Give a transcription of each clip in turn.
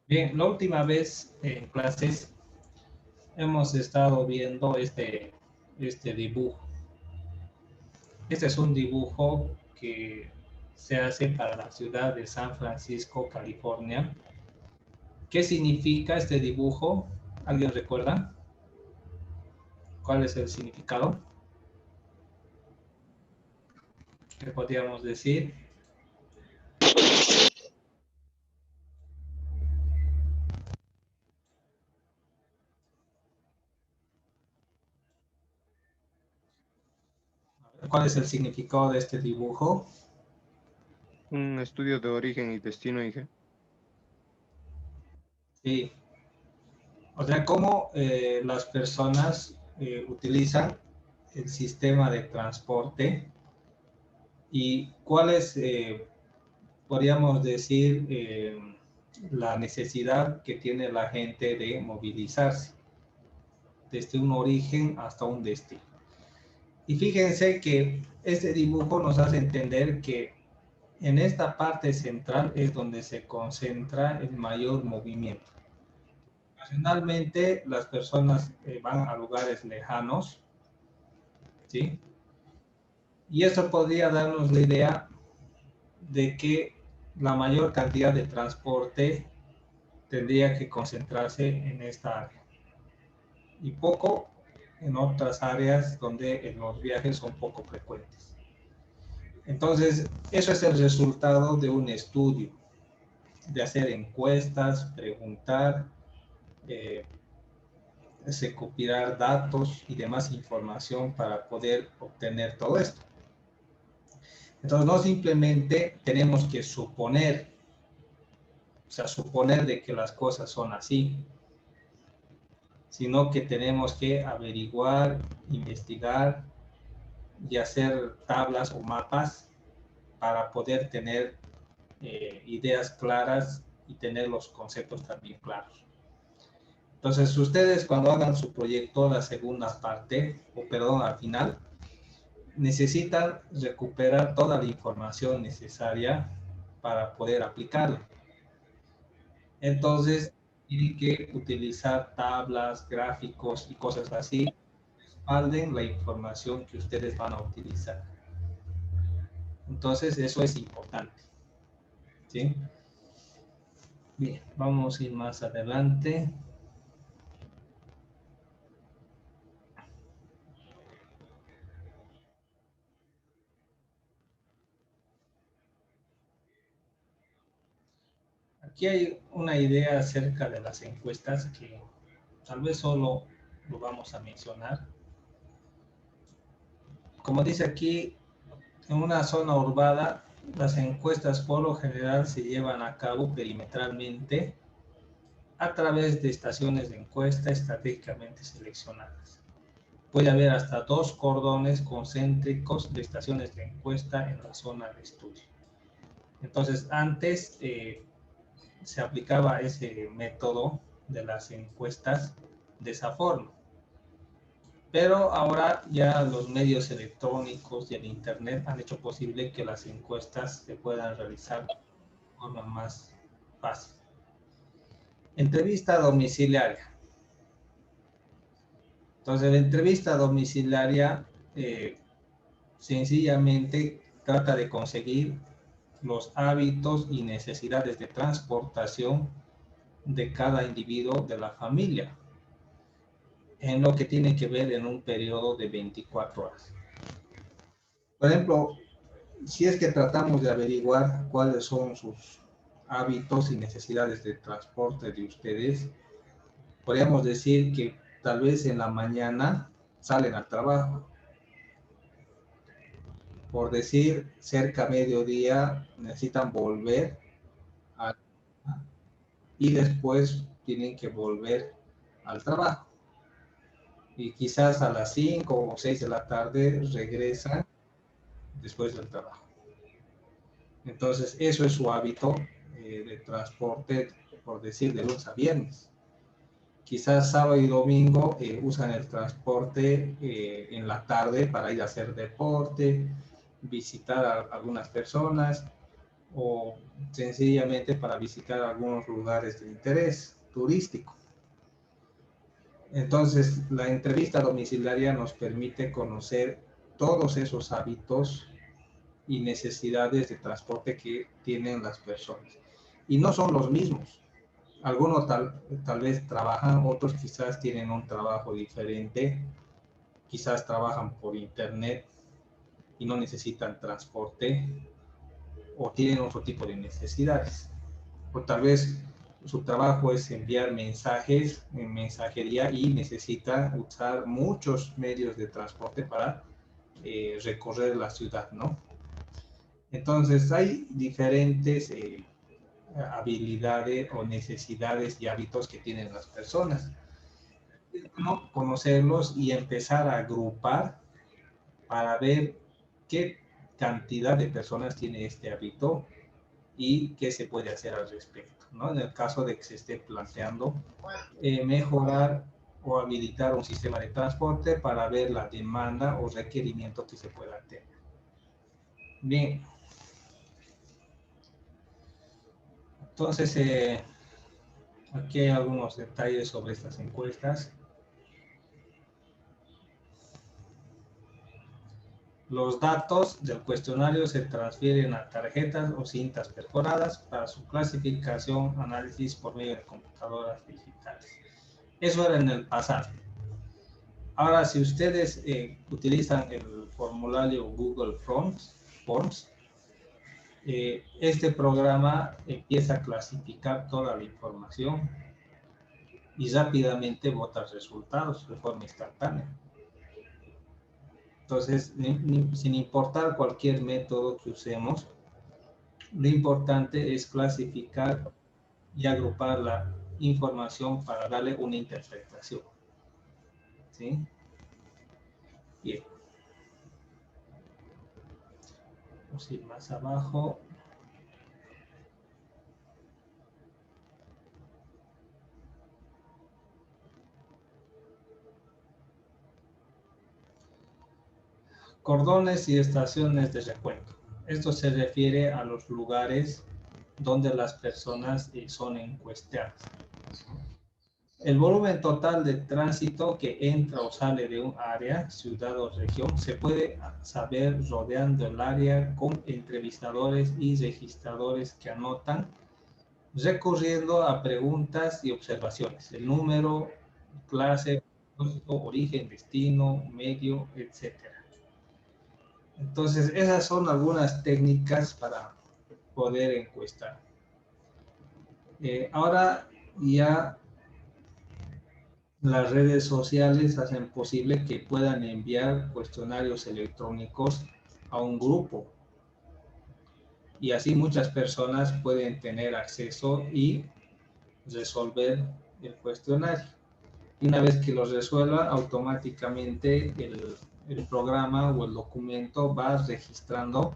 Bien, la última vez en clases hemos estado viendo este dibujo. Este es un dibujo que se hace para la ciudad de San Francisco, California. ¿Qué significa este dibujo? ¿Alguien recuerda? ¿Cuál es el significado? ¿Qué podríamos decir? ¿Cuál es el significado de este dibujo? Un estudio de origen y destino, dije. Sí. O sea, cómo las personas utilizan el sistema de transporte y cuál es, podríamos decir, la necesidad que tiene la gente de movilizarse desde un origen hasta un destino. Y fíjense que este dibujo nos hace entender que en esta parte central es donde se concentra el mayor movimiento. Ocasionalmente las personas van a lugares lejanos, ¿sí? Y eso podría darnos la idea de que la mayor cantidad de transporte tendría que concentrarse en esta área y poco en otras áreas donde los viajes son poco frecuentes. Entonces, eso es el resultado de un estudio, de hacer encuestas, preguntar, eh, recopilar datos y demás información para poder obtener todo esto. Entonces, no simplemente tenemos que suponer, o sea, suponer de que las cosas son así, sino que tenemos que averiguar, investigar y hacer tablas o mapas para poder tener ideas claras y tener los conceptos también claros. Entonces, ustedes cuando hagan su proyecto, la segunda parte, o perdón, al final, necesitan recuperar toda la información necesaria para poder aplicarla. Entonces, tienen que utilizar tablas, gráficos y cosas así que respalden la información que ustedes van a utilizar. Entonces, eso es importante. ¿Sí? Bien, vamos a ir más adelante. Aquí hay una idea acerca de las encuestas que tal vez solo lo vamos a mencionar. Como dice aquí, en una zona urbana, las encuestas por lo general se llevan a cabo perimetralmente a través de estaciones de encuesta estratégicamente seleccionadas. Puede haber hasta 2 cordones concéntricos de estaciones de encuesta en la zona de estudio. Entonces, antes se aplicaba ese método de las encuestas de esa forma. Pero ahora ya los medios electrónicos y el Internet han hecho posible que las encuestas se puedan realizar de forma más fácil. Entrevista domiciliaria. Entonces, la entrevista domiciliaria sencillamente trata de conseguir los hábitos y necesidades de transportación de cada individuo de la familia en lo que tiene que ver en un periodo de 24 horas. Por ejemplo, si es que tratamos de averiguar cuáles son sus hábitos y necesidades de transporte de ustedes, podríamos decir que tal vez en la mañana salen al trabajo. Por decir, cerca a mediodía necesitan volver a, y después tienen que volver al trabajo. Y quizás a las 5 o 6 de la tarde regresan después del trabajo. Entonces, eso es su hábito de transporte, por decir, de lunes a viernes. Quizás sábado y domingo usan el transporte en la tarde para ir a hacer deporte, visitar a algunas personas o sencillamente para visitar algunos lugares de interés turístico. Entonces, la entrevista domiciliaria nos permite conocer todos esos hábitos y necesidades de transporte que tienen las personas. Y no son los mismos. Algunos tal vez trabajan, otros quizás tienen un trabajo diferente, quizás trabajan por internet y no necesitan transporte o tienen otro tipo de necesidades. O tal vez su trabajo es enviar mensajes en mensajería y necesita usar muchos medios de transporte para recorrer la ciudad, ¿no? Entonces hay diferentes habilidades o necesidades y hábitos que tienen las personas. ¿No? Conocerlos y empezar a agrupar para ver qué cantidad de personas tiene este hábito y qué se puede hacer al respecto, ¿no? En el caso de que se esté planteando mejorar o habilitar un sistema de transporte para ver la demanda o requerimiento que se pueda tener. Bien, entonces aquí hay algunos detalles sobre estas encuestas. Los datos del cuestionario se transfieren a tarjetas o cintas perforadas para su clasificación, análisis por medio de computadoras digitales. Eso era en el pasado. Ahora, si ustedes utilizan el formulario Google Forms, este programa empieza a clasificar toda la información y rápidamente bota resultados de forma instantánea. Entonces, sin importar cualquier método que usemos, lo importante es clasificar y agrupar la información para darle una interpretación. ¿Sí? Bien. Vamos a ir más abajo. Cordones y estaciones de recuento. Esto se refiere a los lugares donde las personas son encuestadas. El volumen total de tránsito que entra o sale de un área, ciudad o región se puede saber rodeando el área con entrevistadores y registradores que anotan, recurriendo a preguntas y observaciones, el número, clase, origen, destino, medio, etcétera. Entonces, esas son algunas técnicas para poder encuestar. Ahora ya las redes sociales hacen posible que puedan enviar cuestionarios electrónicos a un grupo y así muchas personas pueden tener acceso y resolver el cuestionario. Y una vez que lo resuelva, automáticamente el programa o el documento va registrando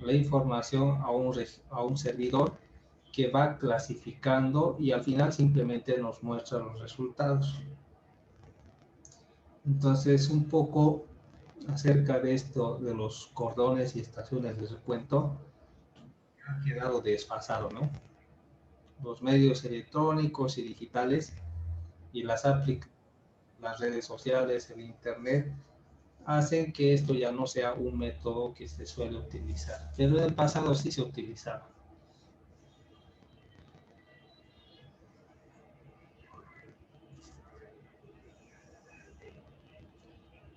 la información a un servidor que va clasificando y al final simplemente nos muestra los resultados. Entonces, un poco acerca de esto, de los cordones y estaciones de recuento, ha quedado desfasado, ¿no? Los medios electrónicos y digitales y las redes sociales, el internet, hacen que esto ya no sea un método que se suele utilizar. Pero en el pasado sí se utilizaba.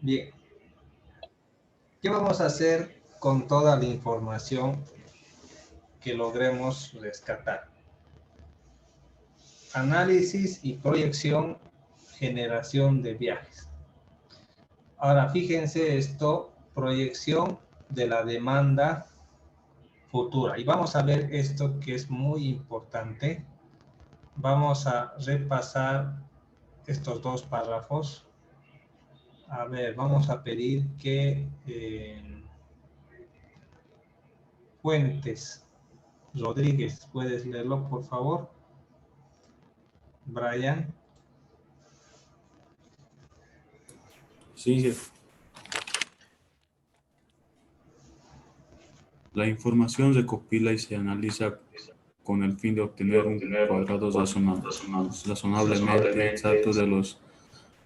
Bien, ¿qué vamos a hacer con toda la información que logremos rescatar? Análisis y proyección, generación de viajes. Ahora, fíjense esto, proyección de la demanda futura. Y vamos a ver esto que es muy importante. Vamos a repasar estos dos párrafos. A ver, vamos a pedir que Fuentes Rodríguez, ¿puedes leerlo, por favor? Brian. Sí, La información se recopila y se analiza con el fin de obtener un cuadrado razonablemente exacto de los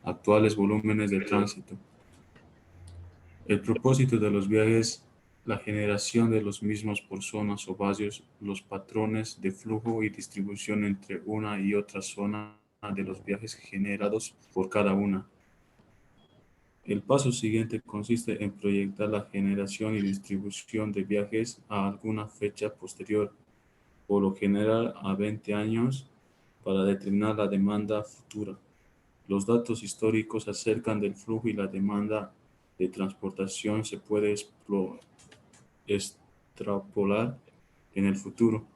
actuales volúmenes de tránsito. El propósito de los viajes, la generación de los mismos por zonas o barrios, los patrones de flujo y distribución entre una y otra zona de los viajes generados por cada una. El paso siguiente consiste en proyectar la generación y distribución de viajes a alguna fecha posterior, por lo general a 20 años, para determinar la demanda futura. Los datos históricos acerca del flujo y la demanda de transportación se puede extrapolar en el futuro,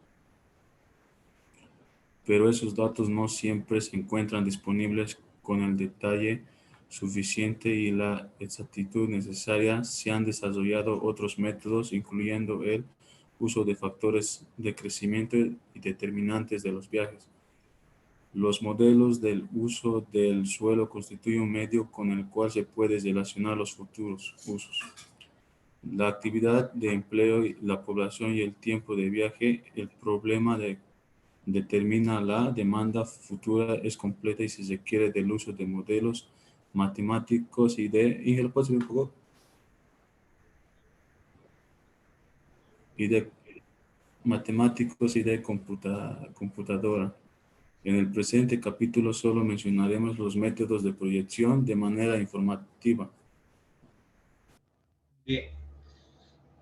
pero esos datos no siempre se encuentran disponibles con el detalle suficiente y la exactitud necesaria. Se han desarrollado otros métodos, incluyendo el uso de factores de crecimiento y determinantes de los viajes. Los modelos del uso del suelo constituyen un medio con el cual se puede relacionar los futuros usos. La actividad de empleo, la población y el tiempo de viaje. El problema determina la demanda futura es completa y se requiere del uso de modelos matemáticos y de computadora. En el presente capítulo solo mencionaremos los métodos de proyección de manera informativa. Bien.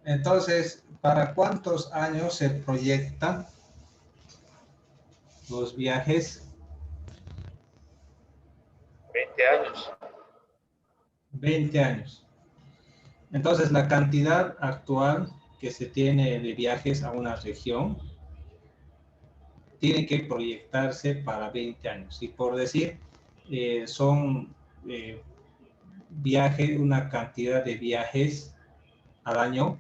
Entonces, ¿para cuántos años se proyectan los viajes? 20 años. 20 años. Entonces, la cantidad actual que se tiene de viajes a una región tiene que proyectarse para 20 años. Y por decir, son una cantidad de viajes al año.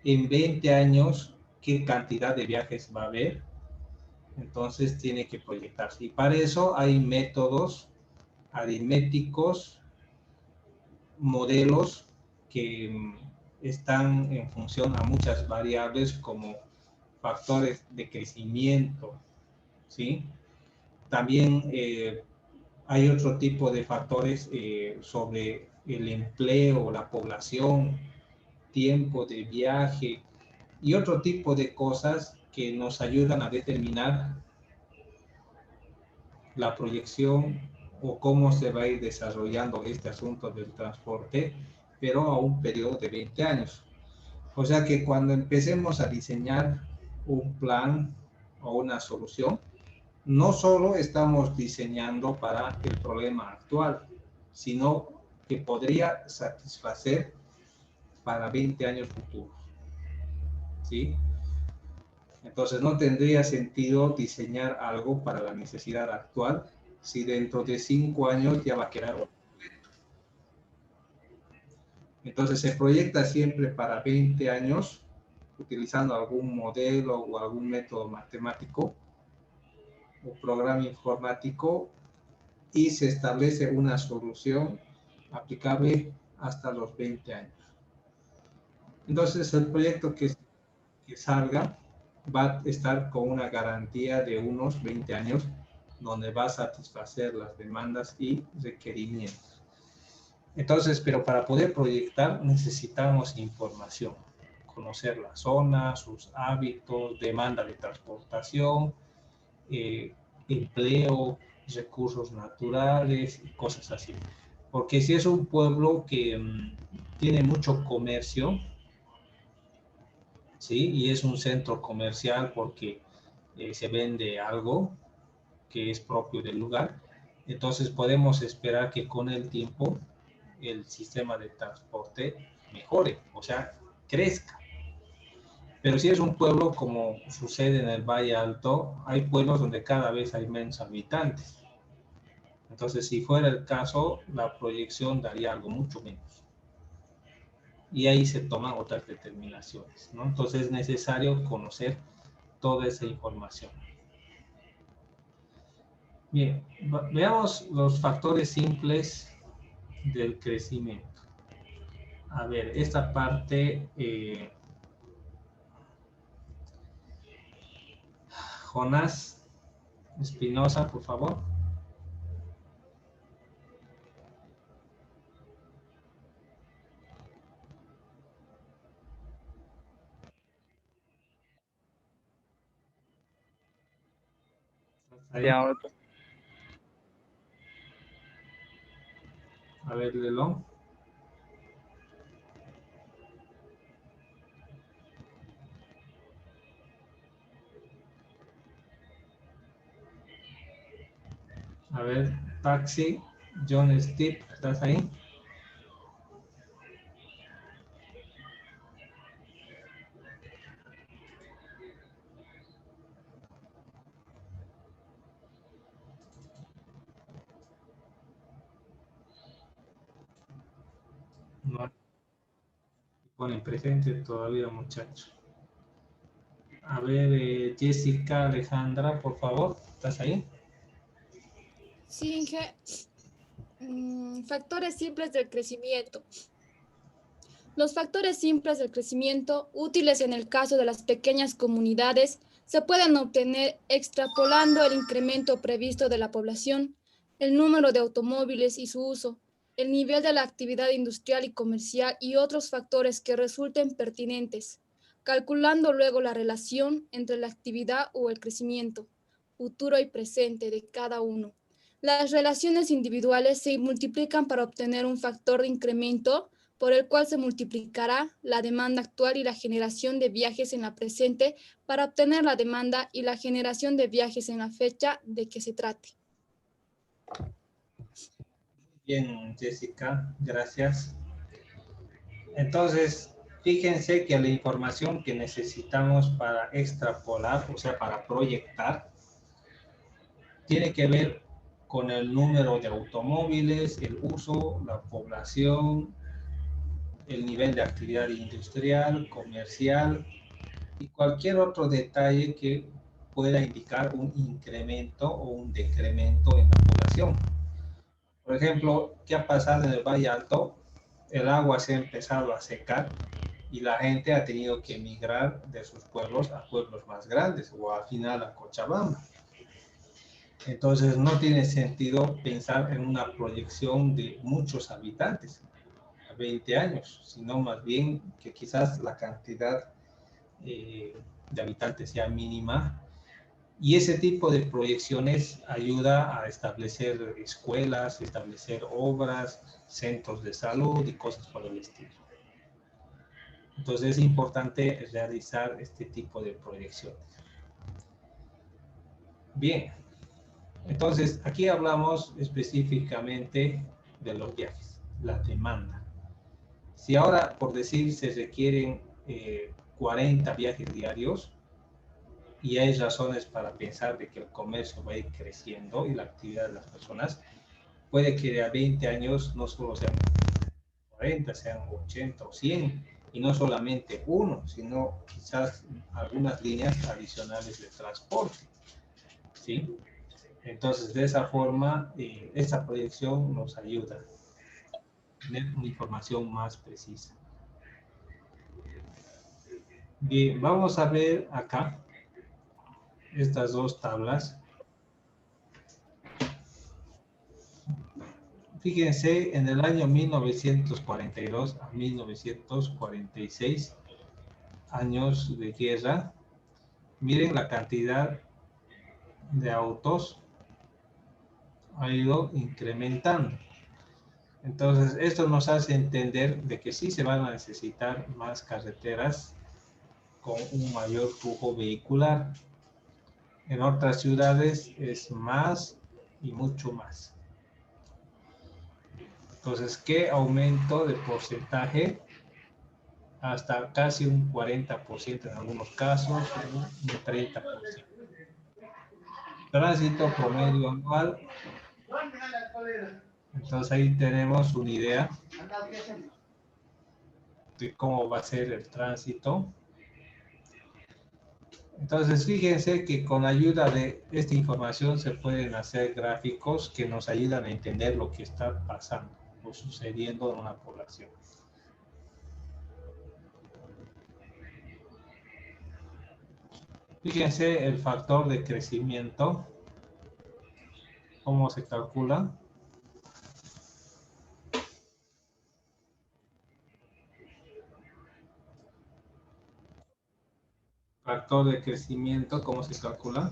En 20 años, ¿qué cantidad de viajes va a haber? Entonces tiene que proyectarse. Y para eso hay métodos aritméticos, modelos que están en función a muchas variables como factores de crecimiento, ¿sí? También hay otro tipo de factores sobre el empleo, la población, tiempo de viaje y otro tipo de cosas que nos ayudan a determinar la proyección o cómo se va a ir desarrollando este asunto del transporte, pero a un periodo de 20 años. O sea que cuando empecemos a diseñar un plan o una solución, no solo estamos diseñando para el problema actual, sino que podría satisfacer para 20 años futuros. ¿Sí? Entonces no tendría sentido diseñar algo para la necesidad actual si dentro de 5 años ya va a quedar obsoleto. Entonces se proyecta siempre para 20 años utilizando algún modelo o algún método matemático o programa informático y se establece una solución aplicable hasta los 20 años. Entonces el proyecto que salga va a estar con una garantía de unos 20 años donde va a satisfacer las demandas y requerimientos. Entonces, pero para poder proyectar necesitamos información, conocer la zona, sus hábitos, demanda de transportación, empleo, recursos naturales y cosas así. Porque si es un pueblo que tiene mucho comercio, ¿sí? Y es un centro comercial porque se vende algo que es propio del lugar, entonces podemos esperar que con el tiempo el sistema de transporte mejore, o sea, crezca. Pero si es un pueblo como sucede en el Valle Alto, hay pueblos donde cada vez hay menos habitantes. Entonces, si fuera el caso, la proyección daría algo mucho menos. Y ahí se toman otras determinaciones, ¿no? Entonces es necesario conocer toda esa información. Bien, veamos los factores simples del crecimiento. A ver, esta parte Jonás Espinosa, por favor. Ahí. Ya, otro. A ver, Lelón. A ver, Taxi, John Steve, ¿estás ahí? No ponen presente todavía, muchachos. A ver, Jessica Alejandra, por favor, ¿estás ahí? Sí, Inge. Factores simples del crecimiento. Los factores simples del crecimiento, útiles en el caso de las pequeñas comunidades, se pueden obtener extrapolando el incremento previsto de la población, el número de automóviles y su uso, el nivel de la actividad industrial y comercial y otros factores que resulten pertinentes, calculando luego la relación entre la actividad o el crecimiento futuro y presente de cada uno. Las relaciones individuales se multiplican para obtener un factor de incremento por el cual se multiplicará la demanda actual y la generación de viajes en la presente para obtener la demanda y la generación de viajes en la fecha de que se trate. Bien, Jessica, gracias. Entonces, fíjense que la información que necesitamos para extrapolar, o sea, para proyectar, tiene que ver con el número de automóviles, el uso, la población, el nivel de actividad industrial, comercial y cualquier otro detalle que pueda indicar un incremento o un decremento en la población. Por ejemplo, ¿qué ha pasado en el Valle Alto? El agua se ha empezado a secar y la gente ha tenido que emigrar de sus pueblos a pueblos más grandes o al final a Cochabamba. Entonces no tiene sentido pensar en una proyección de muchos habitantes a 20 años, sino más bien que quizás la cantidad de habitantes sea mínima. Y ese tipo de proyecciones ayuda a establecer escuelas, establecer obras, centros de salud y cosas por el estilo. Entonces es importante realizar este tipo de proyecciones. Bien, entonces aquí hablamos específicamente de los viajes, la demanda. Si ahora, por decir, se requieren 40 viajes diarios, y hay razones para pensar de que el comercio va a ir creciendo y la actividad de las personas, puede que a 20 años no solo sean 40, sean 80 o 100, y no solamente uno, sino quizás algunas líneas adicionales de transporte, ¿sí? Entonces, de esa forma, esta proyección nos ayuda a tener una información más precisa. Bien, vamos a ver acá estas dos tablas. Fíjense, en el año 1942 a 1946, años de guerra, miren la cantidad de autos ha ido incrementando. Entonces, esto nos hace entender de que sí se van a necesitar más carreteras con un mayor flujo vehicular. En otras ciudades es más y mucho más. Entonces, ¿qué aumento de porcentaje? Hasta casi un 40% en algunos casos, un 30%. Tránsito promedio anual. Entonces ahí tenemos una idea de cómo va a ser el tránsito. Entonces fíjense que con ayuda de esta información se pueden hacer gráficos que nos ayudan a entender lo que está pasando o sucediendo en una población. Fíjense el factor de crecimiento, cómo se calcula. Factor de crecimiento, ¿cómo se calcula?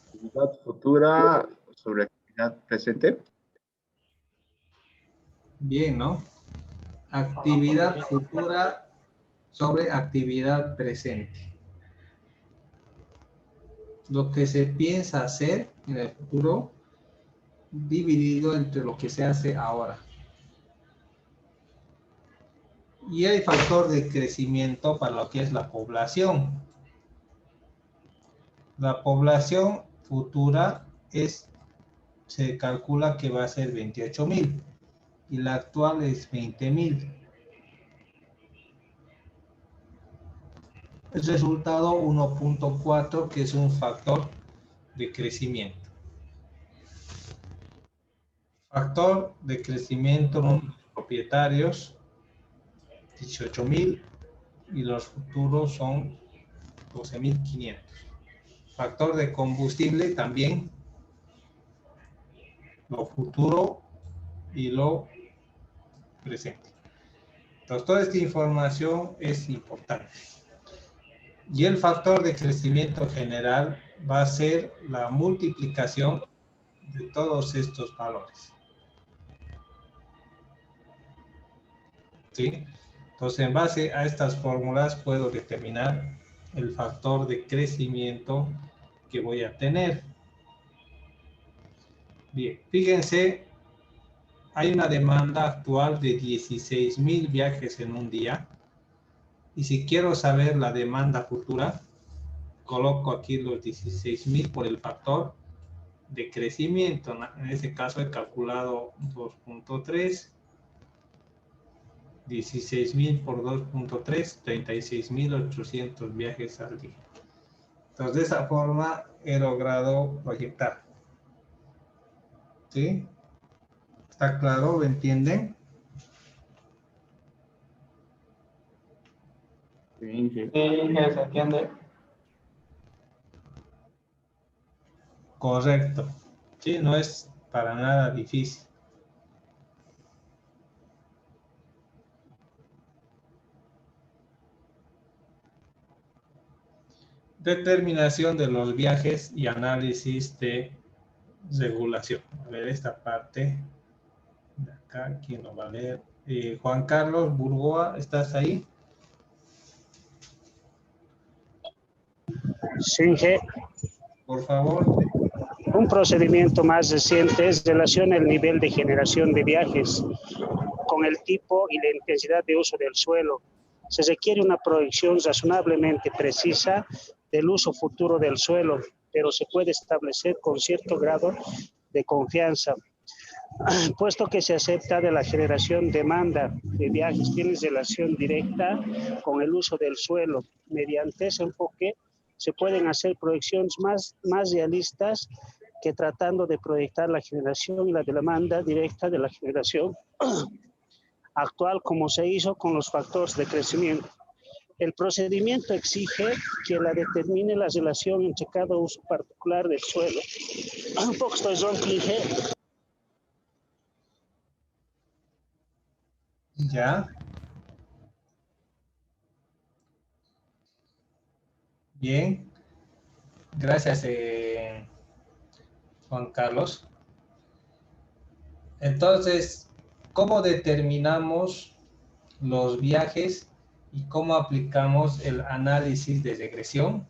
Actividad futura sobre actividad presente. Bien, ¿no? Actividad futura sobre actividad presente. Lo que se piensa hacer en el futuro dividido entre lo que se hace ahora. Y hay factor de crecimiento para lo que es la población. La población futura se calcula que va a ser 28,000 y la actual es 20,000. El resultado 1.4, que es un factor de crecimiento. Factor de crecimiento número de propietarios 18,000 y los futuros son 12,500. Factor de combustible también lo futuro y lo presente. Entonces, toda esta información es importante. Y el factor de crecimiento general va a ser la multiplicación de todos estos valores. ¿Sí? Entonces, en base a estas fórmulas puedo determinar el factor de crecimiento que voy a tener. Bien, fíjense, hay una demanda actual de 16,000 viajes en un día. Y si quiero saber la demanda futura, coloco aquí los 16,000 por el factor de crecimiento. En este caso he calculado 2.3. 16,000 por 2.3, 36,800 viajes al día. Entonces, de esa forma he logrado proyectar. ¿Sí? ¿Está claro? ¿Lo entienden? Sí, Sí, se entiende. Correcto. Sí, no es para nada difícil. Determinación de los viajes y análisis de regulación. A ver esta parte de acá, ¿quién lo va a leer? Juan Carlos Burgoa, ¿estás ahí? Singe, Por favor. un procedimiento más reciente relaciona el nivel de generación de viajes con el tipo y la intensidad de uso del suelo. Se requiere una proyección razonablemente precisa del uso futuro del suelo, pero se puede establecer con cierto grado de confianza, puesto que se acepta de la generación demanda de viajes tiene relación directa con el uso del suelo. Mediante ese enfoque se pueden hacer proyecciones más realistas que tratando de proyectar la generación y la demanda directa de la generación actual, como se hizo con los factores de crecimiento. El procedimiento exige que la determine la relación entre cada uso particular del suelo. Un poco estoy rompiendo. Ya. Bien. Gracias, Juan Carlos. Entonces, ¿cómo determinamos los viajes y cómo aplicamos el análisis de regresión?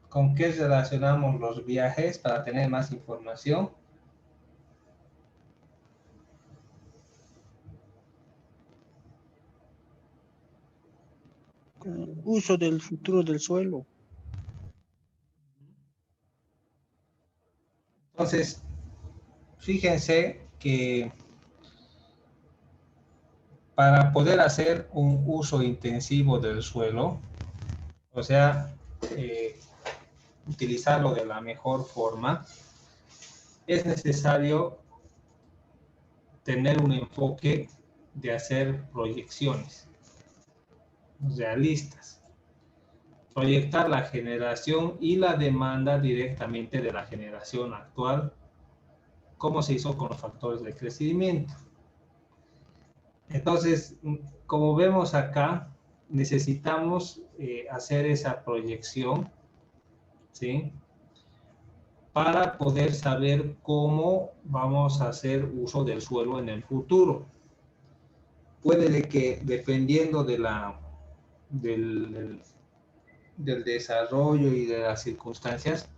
¿Con qué relacionamos los viajes para tener más información? Uso del futuro del suelo. Entonces, fíjense que para poder hacer un uso intensivo del suelo, o sea, utilizarlo de la mejor forma, es necesario tener un enfoque de hacer proyecciones realistas, proyectar la generación y la demanda directamente de la generación actual, como se hizo con los factores de crecimiento. Entonces, como vemos acá, necesitamos hacer esa proyección, ¿sí? Para poder saber cómo vamos a hacer uso del suelo en el futuro. Puede que dependiendo de del desarrollo y de las circunstancias,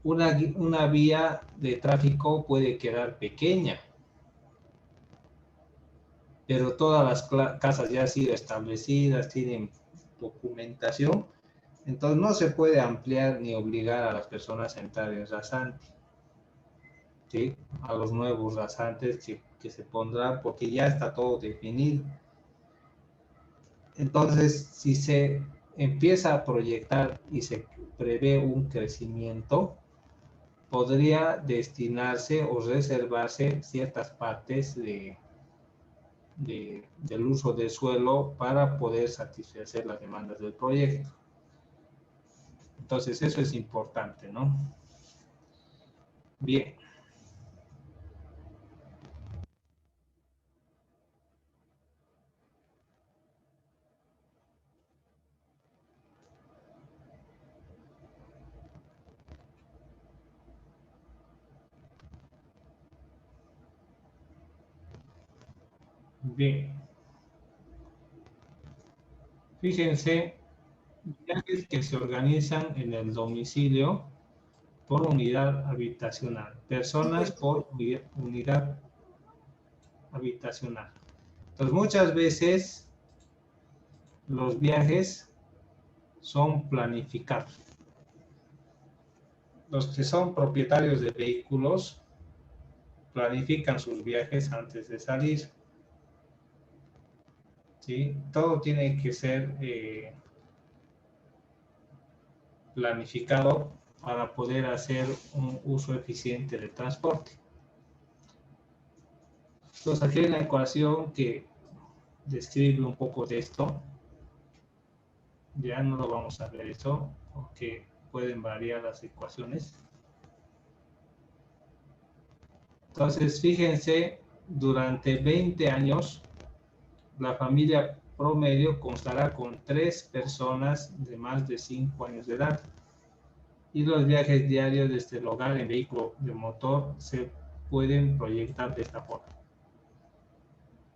una vía de tráfico puede quedar pequeña, pero todas las casas ya han sido establecidas, tienen documentación, entonces no se puede ampliar ni obligar a las personas a entrar en rasante, ¿sí? A los nuevos rasantes que se pondrán, porque ya está todo definido. Entonces, si se empieza a proyectar y se prevé un crecimiento, podría destinarse o reservarse ciertas partes del uso del suelo para poder satisfacer las demandas del proyecto. Entonces, eso es importante, ¿no? Bien. Bien. Fíjense, viajes que se organizan en el domicilio por unidad habitacional, personas por unidad habitacional. Entonces, muchas veces los viajes son planificados. Los que son propietarios de vehículos planifican sus viajes antes de salir, ¿sí? Todo tiene que ser planificado para poder hacer un uso eficiente del transporte. Entonces, aquí hay la ecuación que describe un poco de esto. Ya no lo vamos a ver eso, porque pueden variar las ecuaciones. Entonces, fíjense, durante 20 años, la familia promedio constará con 3 personas de más de 5 años de edad. Y los viajes diarios desde el hogar en vehículo de motor se pueden proyectar de esta forma.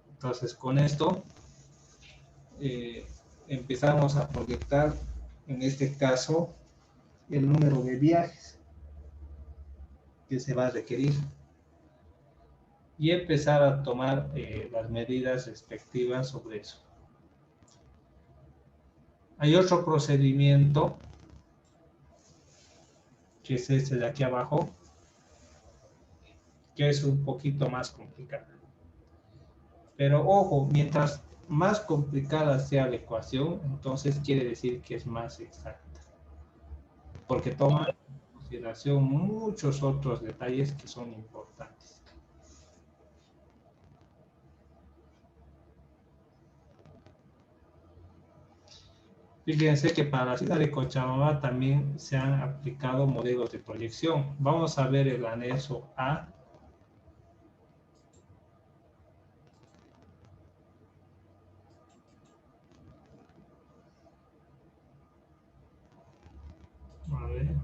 Entonces, con esto empezamos a proyectar, en este caso, el número de viajes que se va a requerir y empezar a tomar las medidas respectivas sobre eso. Hay otro procedimiento, que es este de aquí abajo, que es un poquito más complicado. Pero ojo, mientras más complicada sea la ecuación, entonces quiere decir que es más exacta, porque toma en consideración muchos otros detalles que son importantes. Fíjense que para la ciudad de Cochabamba también se han aplicado modelos de proyección. Vamos a ver el anexo A. A ver.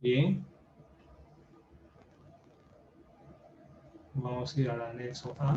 Bien. Vamos a ir al anexo A.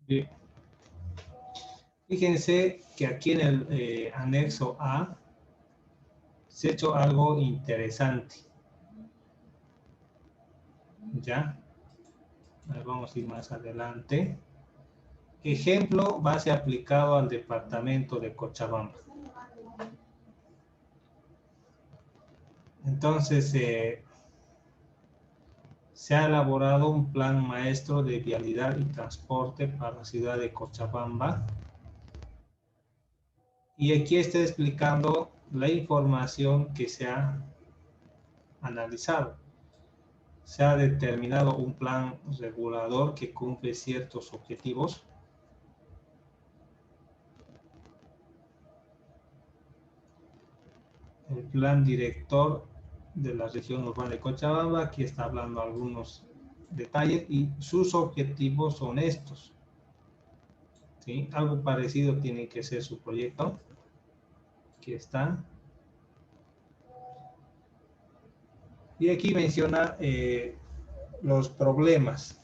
Bien. Fíjense que aquí en el anexo A se ha hecho algo interesante. ¿Ya? Vamos a ir más adelante. Ejemplo, base aplicado al departamento de Cochabamba. Entonces, se ha elaborado un plan maestro de vialidad y transporte para la ciudad de Cochabamba. Y aquí está explicando la información que se ha analizado. Se ha determinado un plan regulador que cumple ciertos objetivos. El plan director de la región urbana de Cochabamba, aquí está hablando algunos detalles y sus objetivos son estos. ¿Sí? Algo parecido tiene que ser su proyecto. Aquí está. Y aquí menciona los problemas.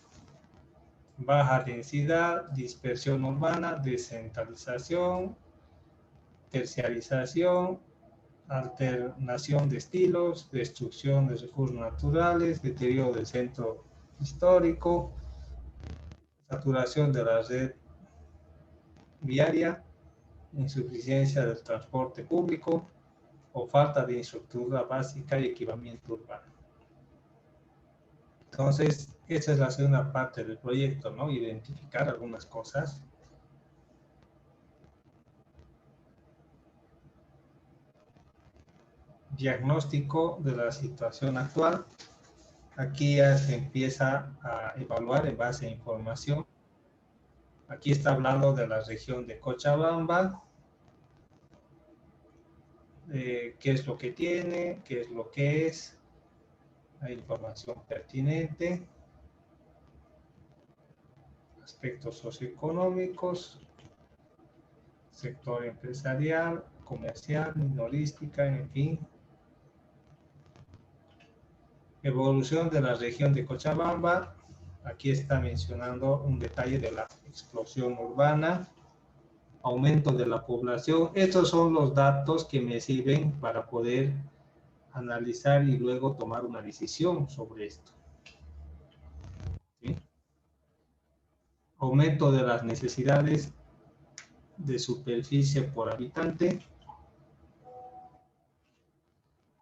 Baja densidad, dispersión urbana, descentralización, terciarización, alternación de estilos, destrucción de recursos naturales, deterioro del centro histórico, saturación de la red viaria, insuficiencia del transporte público o falta de infraestructura básica y equipamiento urbano. Entonces, esa es la segunda parte del proyecto, ¿no? Identificar algunas cosas. Diagnóstico de la situación actual. Aquí ya se empieza a evaluar en base a información. Aquí está hablando de la región de Cochabamba. Qué es lo que tiene, qué es lo que es. Hay información pertinente. Aspectos socioeconómicos. Sector empresarial, comercial, minorística, en fin. Evolución de la región de Cochabamba. Aquí está mencionando un detalle de la explosión urbana. Aumento de la población. Estos son los datos que me sirven para poder analizar y luego tomar una decisión sobre esto. ¿Sí? Aumento de las necesidades de superficie por habitante.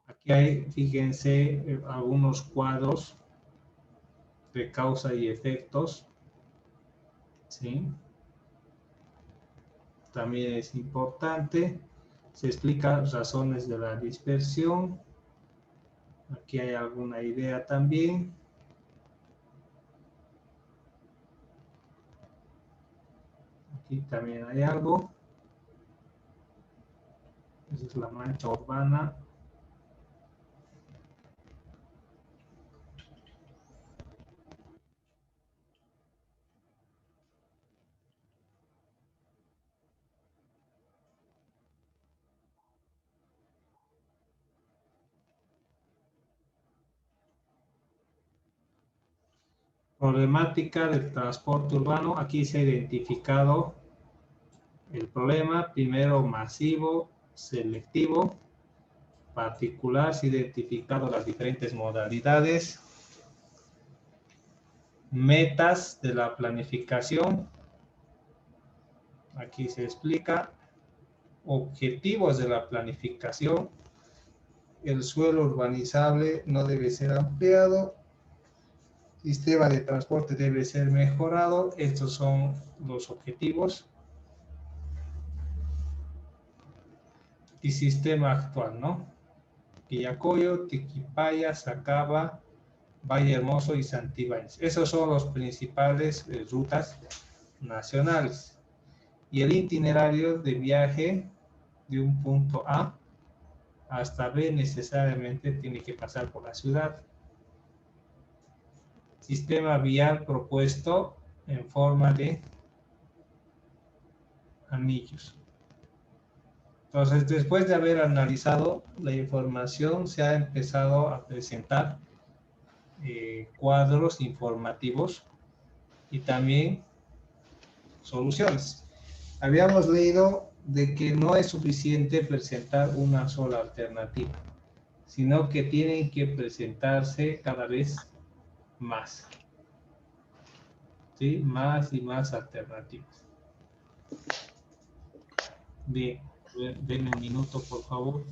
Aquí hay, fíjense, algunos cuadros de causa y efectos. ¿Sí? También es importante. Se explican razones de la dispersión. Aquí hay alguna idea también. Aquí también hay algo. Esa es la mancha urbana. Problemática del transporte urbano. Aquí se ha identificado el problema. Primero, masivo, selectivo. Particular, se ha identificado las diferentes modalidades. Metas de la planificación. Aquí se explica. Objetivos de la planificación. El suelo urbanizable no debe ser ampliado. Sistema de transporte debe ser mejorado. Estos son los objetivos. Y sistema actual, ¿no? Quillacollo, Tiquipaya, Sacaba, Valle Hermoso y Santibáñez. Esos son los principales rutas nacionales. Y el itinerario de viaje de un punto A hasta B necesariamente tiene que pasar por la ciudad. Sistema vial propuesto en forma de anillos. Entonces, después de haber analizado la información, se ha empezado a presentar cuadros informativos y también soluciones. Habíamos leído de que no es suficiente presentar una sola alternativa, sino que tienen que presentarse cada vez más. ¿Sí? Más y más alternativas. Bien, denme un minuto, por favor.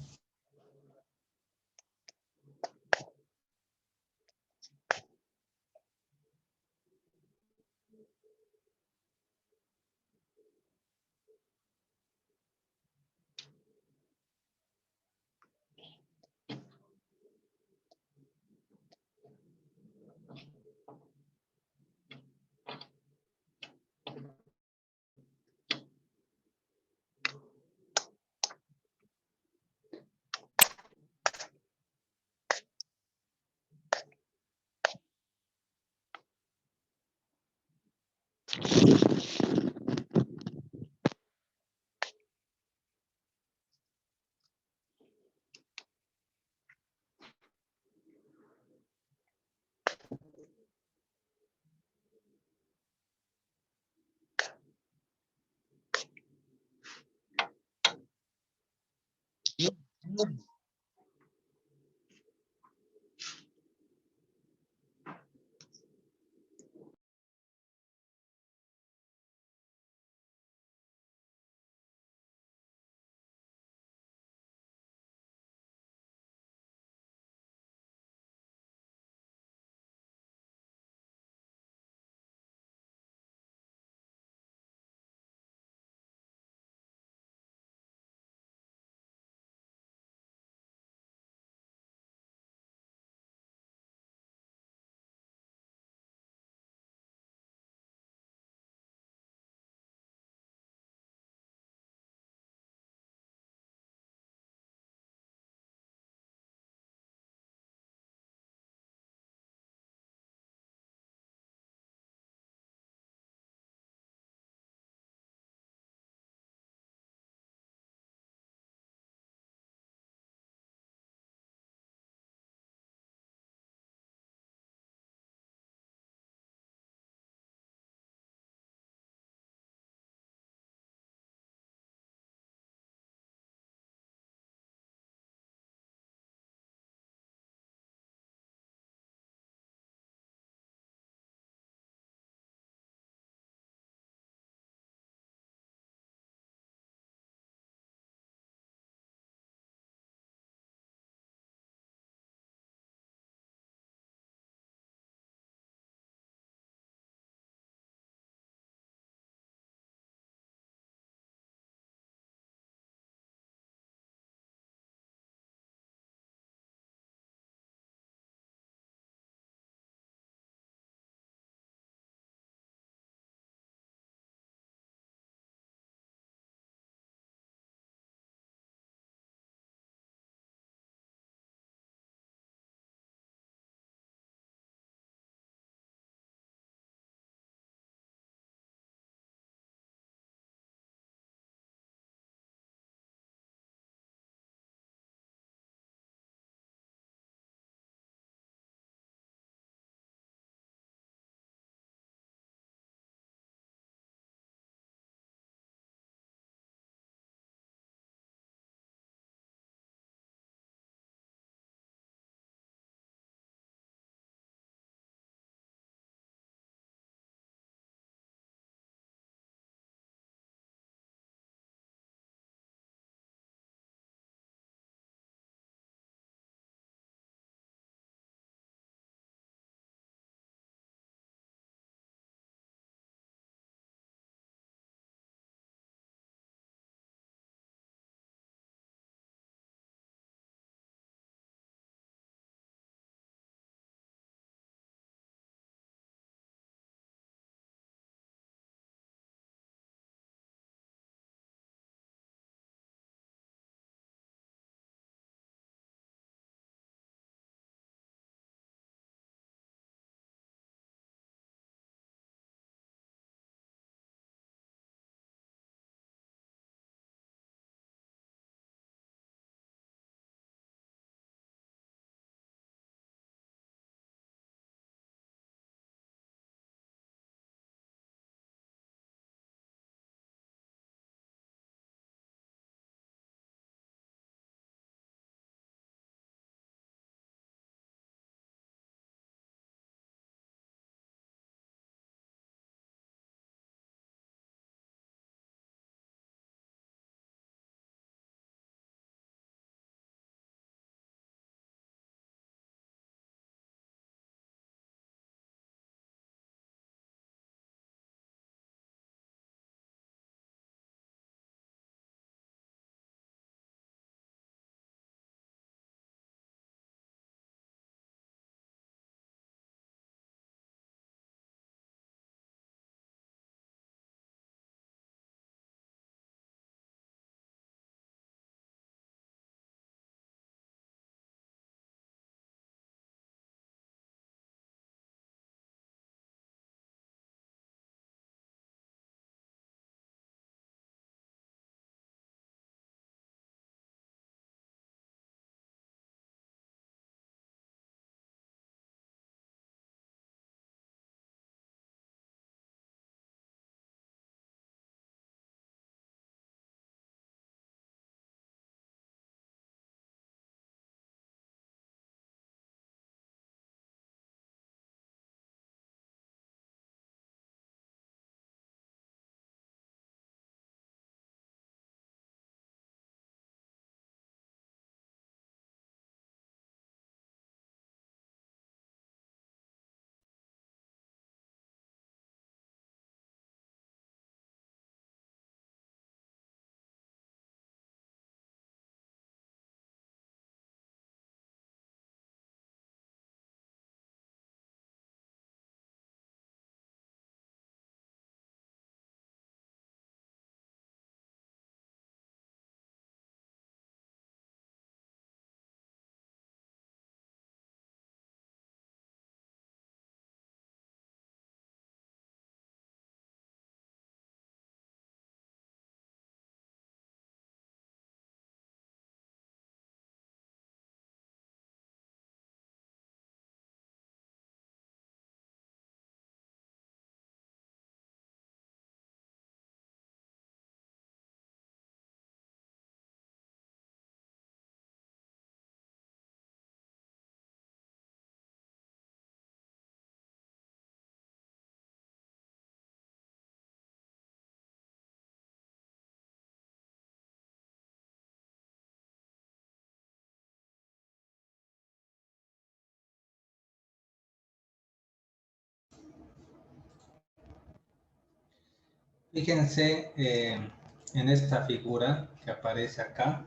Fíjense en esta figura que aparece acá.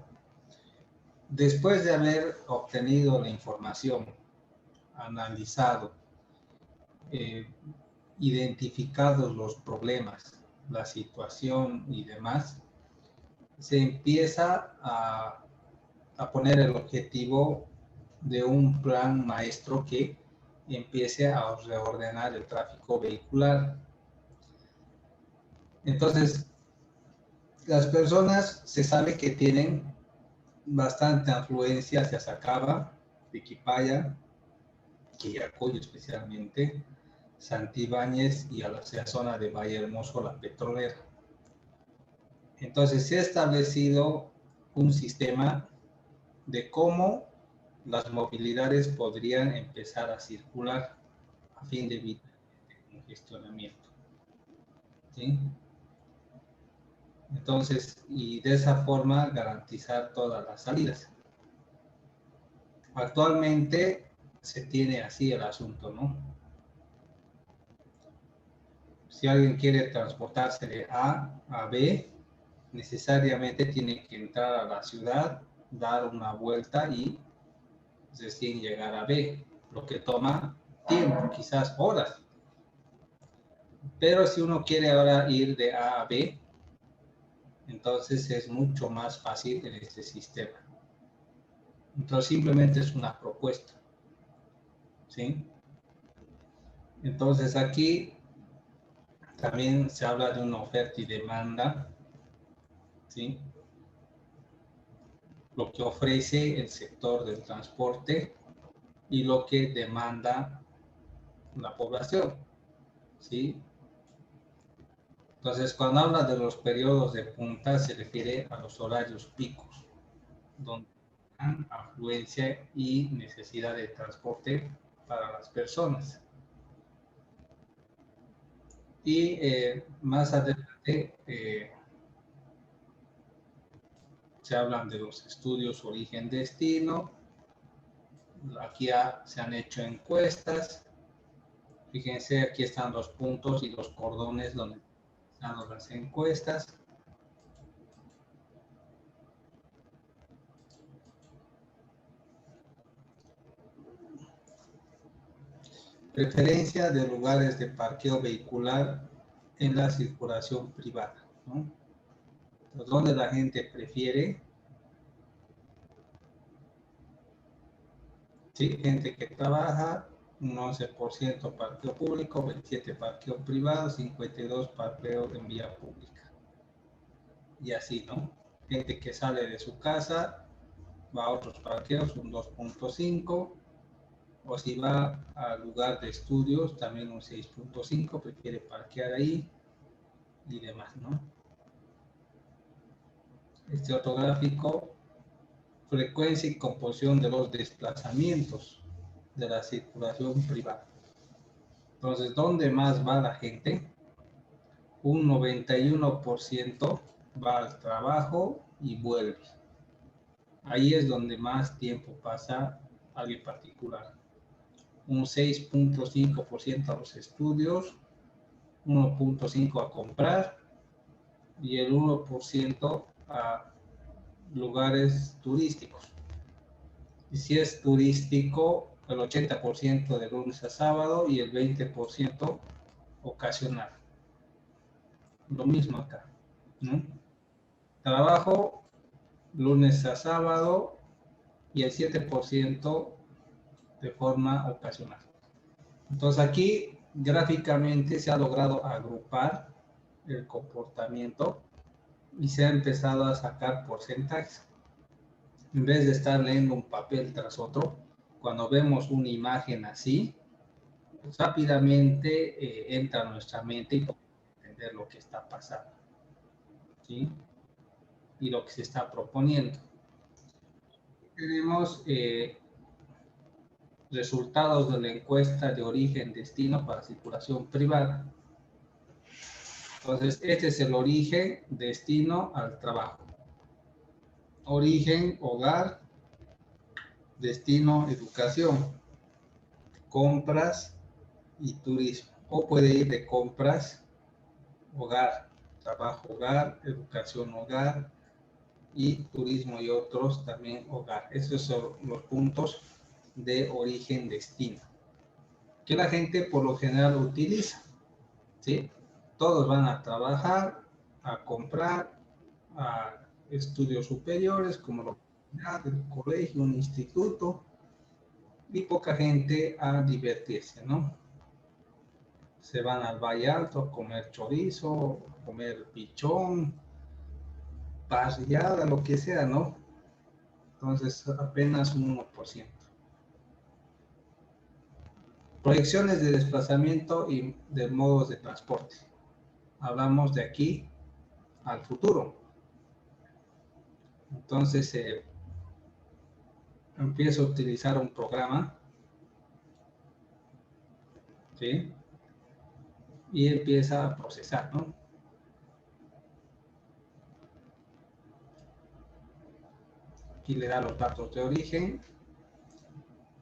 Después de haber obtenido la información, analizado, identificados los problemas, la situación y demás, se empieza a poner el objetivo de un plan maestro que empiece a reordenar el tráfico vehicular. Entonces, las personas se sabe que tienen bastante afluencia hacia Sacaba, Piquipaya, Quillacoyo especialmente, Santibáñez y hacia la zona de Valle Hermoso, la petrolera. Entonces se ha establecido un sistema de cómo las movilidades podrían empezar a circular a fin de evitar el congestionamiento. ¿Sí? Entonces, y de esa forma garantizar todas las salidas. Actualmente se tiene así el asunto, ¿no? Si alguien quiere transportarse de A a B, necesariamente tiene que entrar a la ciudad, dar una vuelta y recién llegar a B, lo que toma tiempo, quizás horas. Pero si uno quiere ahora ir de A a B, entonces es mucho más fácil en este sistema. Entonces simplemente es una propuesta, ¿sí? Entonces aquí también se habla de una oferta y demanda, ¿sí? Lo que ofrece el sector del transporte y lo que demanda la población, ¿sí? Entonces, cuando habla de los periodos de punta, se refiere a los horarios picos, donde hay afluencia y necesidad de transporte para las personas. Y más adelante se hablan de los estudios origen-destino. Aquí se han hecho encuestas. Fíjense, aquí están los puntos y los cordones donde están las encuestas. Preferencia de lugares de parqueo vehicular en la circulación privada, ¿no? Entonces, donde la gente prefiere, ¿sí? Gente que trabaja, un 11% parqueo público, 27% parqueo privado, 52% parqueo en vía pública. Y así, ¿no? Gente que sale de su casa, va a otros parqueos, un 2.5%. O si va al lugar de estudios, también un 6.5%, prefiere parquear ahí y demás, ¿no? Este otro gráfico, frecuencia y composición de los desplazamientos de la circulación privada. Entonces, ¿dónde más va la gente? Un 91% va al trabajo y vuelve. Ahí es donde más tiempo pasa alguien particular. Un 6.5% a los estudios, 1.5% a comprar y el 1% a lugares turísticos. Y si es turístico, el 80% de lunes a sábado y el 20% ocasional. Lo mismo acá, ¿no? Trabajo lunes a sábado y el 7% de forma ocasional. Entonces aquí gráficamente se ha logrado agrupar el comportamiento y se ha empezado a sacar porcentajes. En vez de estar leyendo un papel tras otro, cuando vemos una imagen así, pues rápidamente entra a nuestra mente y podemos entender lo que está pasando, ¿sí? Y lo que se está proponiendo. Tenemos resultados de la encuesta de origen-destino para circulación privada. Entonces, este es el origen, destino al trabajo. Origen, hogar, destino, educación, compras y turismo. O puede ir de compras, hogar, trabajo hogar, educación hogar y turismo y otros también hogar. Esos son los puntos de origen destino que la gente por lo general utiliza, ¿sí? Todos van a trabajar, a comprar, a estudios superiores como lo del colegio, un instituto, y poca gente a divertirse, ¿no? Se van al Valle Alto a comer chorizo, comer pichón, parrillada, lo que sea, ¿no? Entonces, apenas un 1%. Proyecciones de desplazamiento y de modos de transporte. Hablamos de aquí al futuro. Entonces, empiezo a utilizar un programa, ¿sí? Y empieza a procesar, ¿no? Aquí le da los datos de origen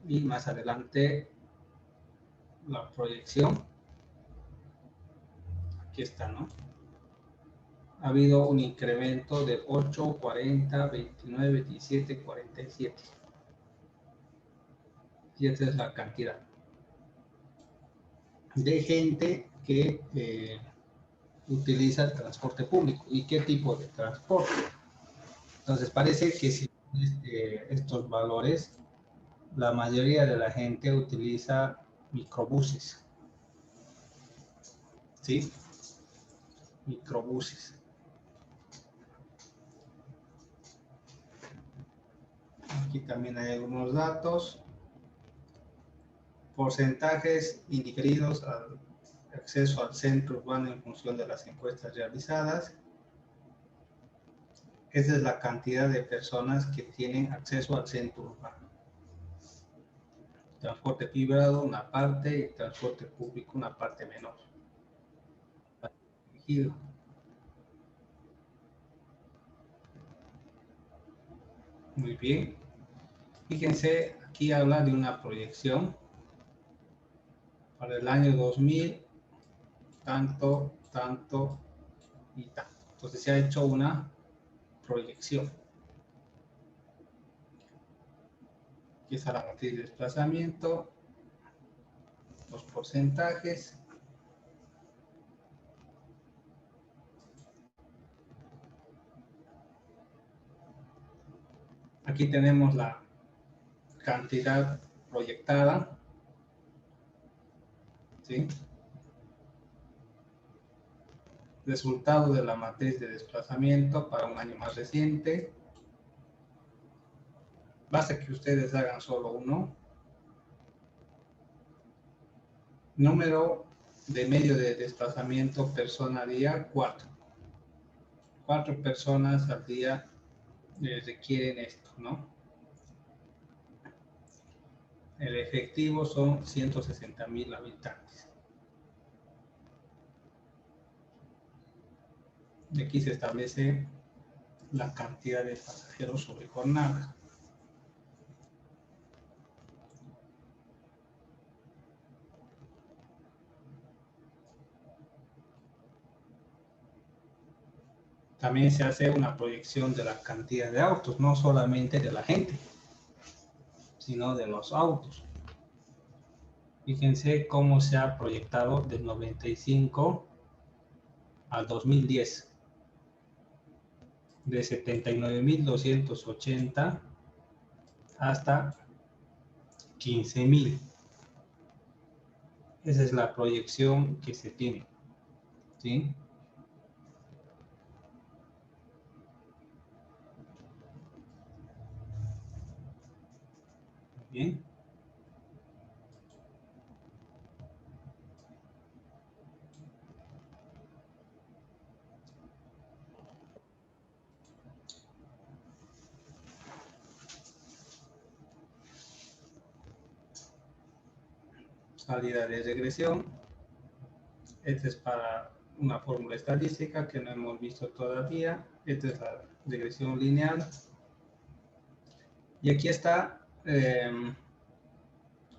y más adelante la proyección. Aquí está, ¿no? Ha habido un incremento de 8, 40, 29, 17, 47. Y esta es la cantidad de gente que utiliza el transporte público y qué tipo de transporte. Entonces parece que si estos valores, la mayoría de la gente utiliza microbuses, ¿sí? Microbuses. Aquí también hay algunos datos. Porcentajes indiferidos al acceso al centro urbano en función de las encuestas realizadas. Esa es la cantidad de personas que tienen acceso al centro urbano. Transporte privado, una parte, y transporte público, una parte menor. Muy bien. Fíjense, aquí habla de una proyección para el año 2000, tanto, tanto y tanto. Entonces se ha hecho una proyección. Aquí está la matriz de desplazamiento, los porcentajes. Aquí tenemos la cantidad proyectada, ¿sí? Resultado de la matriz de desplazamiento para un año más reciente. Basta que ustedes hagan solo uno. Número de medio de desplazamiento persona día, 4. 4 personas al día requieren esto, ¿no? El efectivo son 160,000 habitantes. Y aquí se establece la cantidad de pasajeros sobre jornada. También se hace una proyección de la cantidad de autos, no solamente de la gente, sino de los autos. Fíjense cómo se ha proyectado del 95 al 2010. De 79,280 hasta 15,000. Esa es la proyección que se tiene, ¿sí? Bien. Salida de regresión. Esta es para una fórmula estadística que no hemos visto todavía. Esta es la regresión lineal. Y aquí está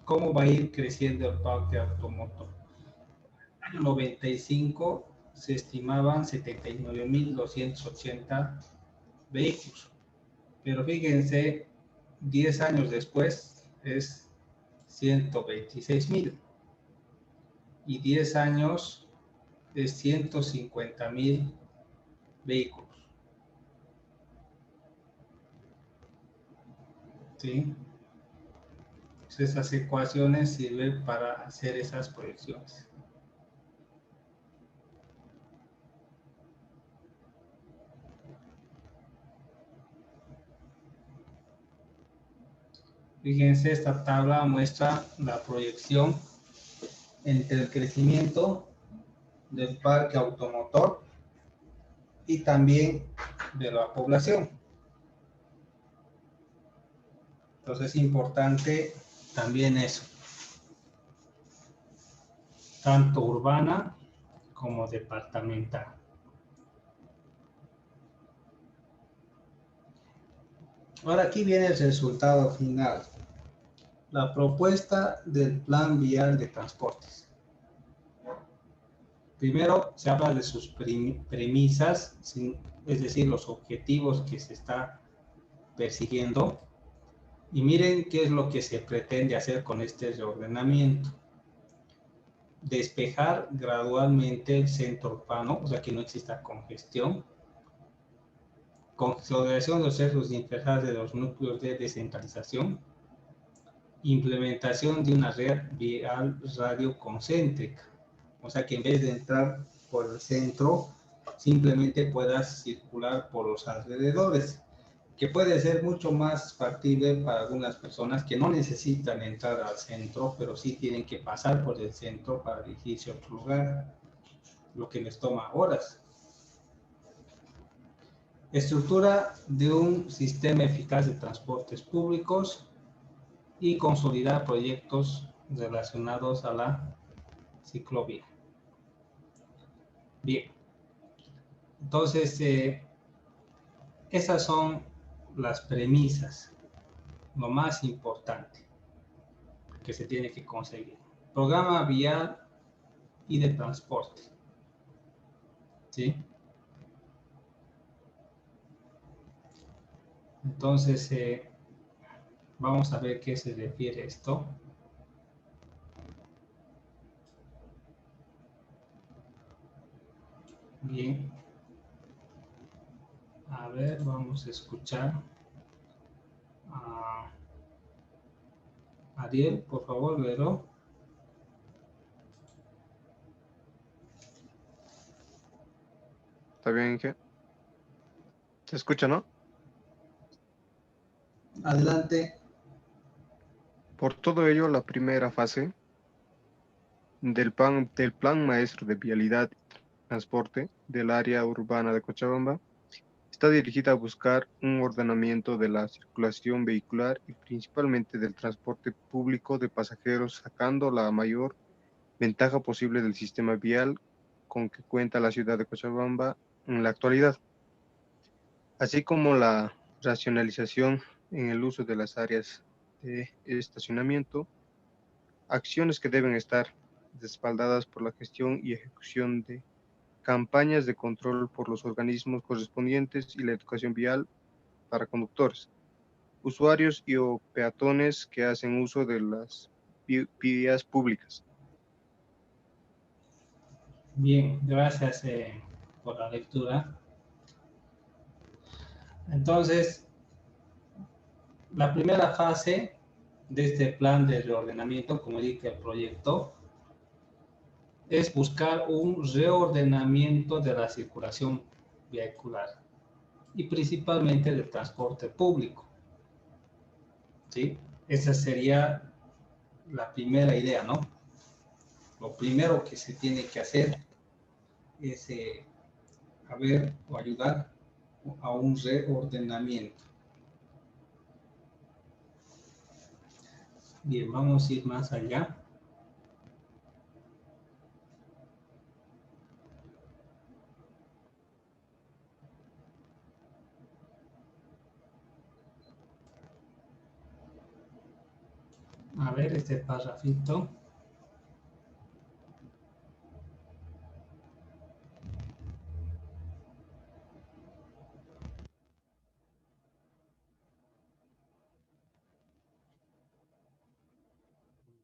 cómo va a ir creciendo el parque automotor. En el año 95 se estimaban 79.280 vehículos. Pero fíjense, 10 años después es 126.000 y 10 años es 150.000 vehículos. ¿Sí? Pues esas ecuaciones sirven para hacer esas proyecciones. Fíjense, esta tabla muestra la proyección entre el crecimiento del parque automotor y también de la población. Entonces es importante también eso, tanto urbana como departamental. Ahora aquí viene el resultado final. La propuesta del Plan Vial de Transportes. Primero se habla de sus premisas, es decir, los objetivos que se está persiguiendo. Y miren qué es lo que se pretende hacer con este reordenamiento. Despejar gradualmente el centro urbano, o sea que no exista congestión. Consolidación de los centros de interfaz de los núcleos de descentralización. Implementación de una red vial radioconcéntrica. O sea que en vez de entrar por el centro, simplemente puedas circular por los alrededores, que puede ser mucho más factible para algunas personas que no necesitan entrar al centro, pero sí tienen que pasar por el centro para dirigirse a otro lugar, lo que les toma horas. Estructura de un sistema eficaz de transportes públicos y consolidar proyectos relacionados a la ciclovía. Bien, entonces esas son las premisas, lo más importante que se tiene que conseguir. Programa vial y de transporte. ¿Sí? Entonces, vamos a ver qué se refiere esto. Bien. A ver, vamos a escuchar a Ariel, por favor, léelo. ¿Está bien, Inge? ¿Se escucha, no? Adelante. Por todo ello, la primera fase del plan maestro de vialidad y transporte del área urbana de Cochabamba está dirigida a buscar un ordenamiento de la circulación vehicular y principalmente del transporte público de pasajeros, sacando la mayor ventaja posible del sistema vial con que cuenta la ciudad de Cochabamba en la actualidad, así como la racionalización en el uso de las áreas de estacionamiento, acciones que deben estar respaldadas por la gestión y ejecución de campañas de control por los organismos correspondientes y la educación vial para conductores, usuarios y o peatones que hacen uso de las vías públicas. Bien, gracias por la lectura. Entonces, la primera fase de este plan de reordenamiento, como indica el proyecto, es buscar un reordenamiento de la circulación vehicular y principalmente del transporte público. ¿Sí? Esa sería la primera idea, ¿no? Lo primero que se tiene que hacer es o ayudar a un reordenamiento. Bien, vamos a ir más allá. A ver este párrafito.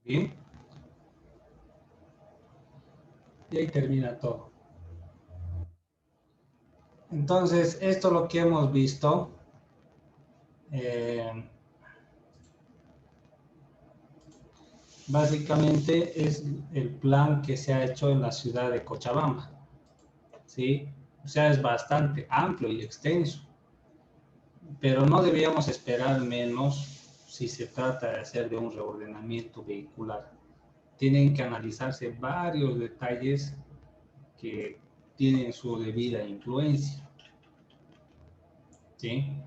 ¿Sí? Y ahí termina todo. Entonces, esto es lo que hemos visto. Básicamente es el plan que se ha hecho en la ciudad de Cochabamba, ¿sí? O sea, es bastante amplio y extenso, pero no deberíamos esperar menos si se trata de hacer de un reordenamiento vehicular. Tienen que analizarse varios detalles que tienen su debida influencia, ¿sí?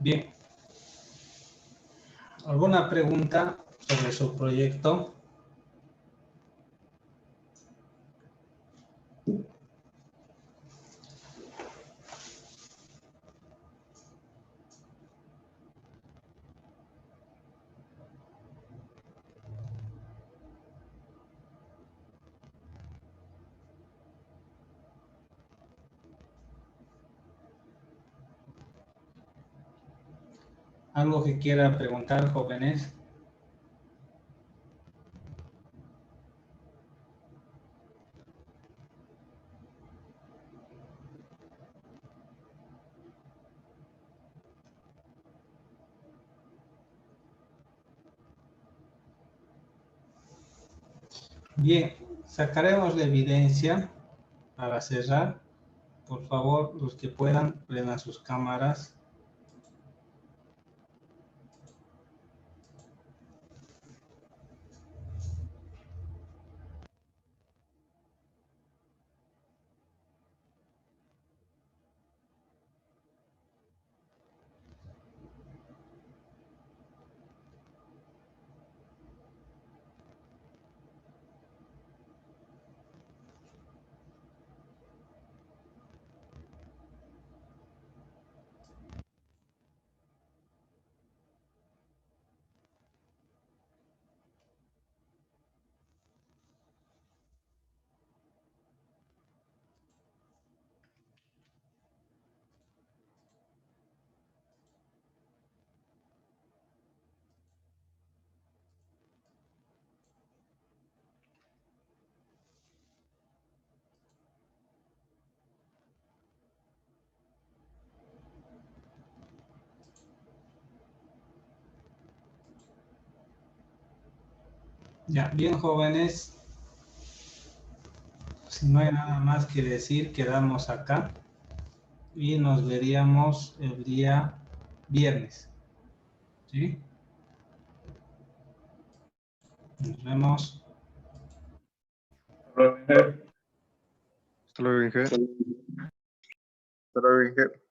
Bien. ¿Alguna pregunta sobre su proyecto? ¿Algo que quiera preguntar, jóvenes? Bien, sacaremos la evidencia para cerrar. Por favor, los que puedan, prendan sus cámaras. Ya, bien, jóvenes. Si no hay nada más que decir, quedamos acá y nos veríamos el día viernes. ¿Sí? Nos vemos. Hasta luego, Inge. Hasta luego, Inge.